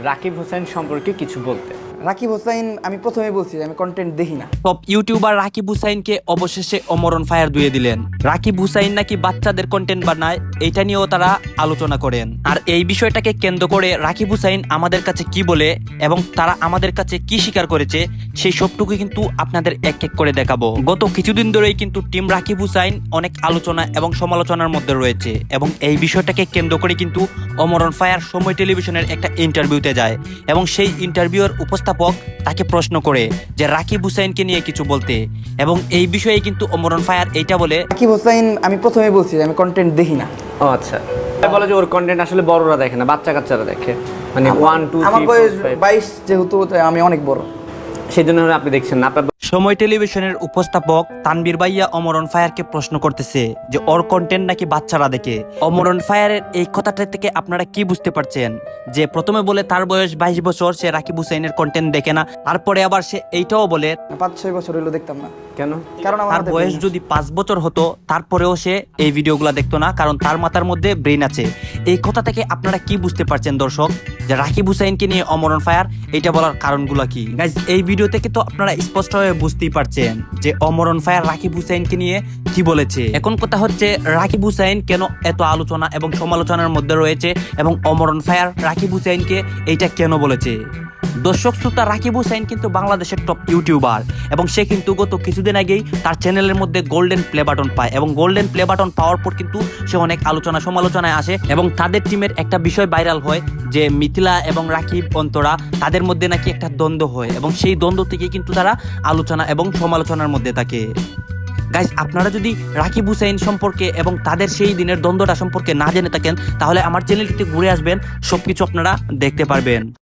রাকিব হোসেন সম্পর্কে কিছু বলতে। রাকিব হোসাইন আমি প্রথমে বলছি যে আমি কন্টেন্ট দেখি না। টপ ইউটিউবার রাকিব হুসাইনকে অবশেষে অমরণ ফায়ার দিয়ে দিলেন। রাকিব হুসাইন নাকি বাচ্চাদের কন্টেন্ট বানায়, এটা নিয়েও তারা আলোচনা করেন। আর এই বিষয়টাকে কেন্দ্র করে রাকিব হুসাইন আমাদের কাছে কি বলে এবং তারা আমাদের কাছে কি স্বীকার করেছে সেই সবটুকু কিন্তু আপনাদের এক এক করে দেখাবো। গত কিছুদিন ধরেই কিন্তু টিম রাকিব হুসাইন অনেক আলোচনা এবং সমালোচনার মধ্যে রয়েছে এবং এই বিষয়টাকে কেন্দ্র করে কিন্তু অমরণ ফায়ার সময় টেলিভিশনের একটা ইন্টারভিউতে যায় এবং সেই ইন্টারভিউর উপস্থাপক তাকে প্রশ্ন করে যে রাকিব হুসাইনকে নিয়ে কিছু বলতে, এবং এই বিষয়ে কিন্তু অমরণ ফায়ার এইটা বলে। রাকিব হোসাইন আমি প্রথমে বলছি যে আমি কন্টেন্ট দেখি না। ও আচ্ছা, বলে যে ওর কন্টেন্ট আসলে বড়রা দেখে না, বাচ্চা কাচ্চারা দেখে, মানে 1 2 আমার 3 বয়স 4 5, 22 যেহেতু আমি অনেক বড়, সেই জন্য আপনি দেখছেন না। আপনার সময় টেলিভিশনের উপস্থাপক তানবীর ভাইয়া অমরণ ফায়ারকে প্রশ্ন করতেছে যে ওর কন্টেন্ট নাকি বাচ্চারা দেখে। অমরণ ফায়ারের এই কথাটা থেকে আপনারা কি বুঝতে পারছেন যে প্রথমে বলে তার বয়স 22 বছর, সে রাকিব হুসাইনের কন্টেন্ট দেখে না, তারপরে আবার সে এইটাও বলে 5-6 বছর হইলো দেখতাম না। কেন? কারণ আমার তার মাথায় বয়স brain আছে। যদি 5 বছর হতো তারপরেও সে এই ভিডিওগুলো দেখতো না, কারণ তার মাথার মধ্যে ব্রেন আছে। এই কথা থেকে আপনারা কি বুঝতে পারছেন দর্শক যে রাকিব হুসাইনকে নিয়ে অমরণ ফায়ার এটা বলার কারণগুলো কি? গাইজ, এই ভিডিও থেকে তো আপনারা স্পষ্টভাবে বুঝতেই পারছেন যে অমরণ ফায়ার রাকিব হুসাইনকে নিয়ে কি বলেছে। এখন কথা হচ্ছে রাকিব হুসাইন কেন এত আলোচনা এবং সমালোচনার মধ্যে রয়েছে এবং অমরণ ফায়ার রাকিব হুসাইনকে এইটা কেন বলেছে। দর্শক শ্রোতা, রাকিব হুসাইন কিন্তু বাংলাদেশের টপ ইউটিউবার এবং সে কিন্তু গত কিছুদিন আগেই তার চ্যানেলের মধ্যে গোল্ডেন প্লে বাটন পায় এবং গোল্ডেন প্লে বাটন পাওয়ার পর কিন্তু সে অনেক আলোচনা সমালোচনায় আসে এবং তাদের টিমের একটা বিষয় ভাইরাল হয় যে মিথিলা এবং রাকিব অন্তরা তাদের মধ্যে নাকি একটা দ্বন্দ্ব হয় এবং সেই দ্বন্দ্ব থেকে কিন্তু তারা আলোচনা এবং সমালোচনার মধ্যে থাকে। গাইজ, আপনারা যদি রাকিব হুসাইন সম্পর্কে এবং তাদের সেই দিনের দ্বন্দ্বটা সম্পর্কে না জেনে থাকেন তাহলে আমার চ্যানেলটিতে ঘুরে আসবেন, সবকিছু আপনারা দেখতে পারবেন।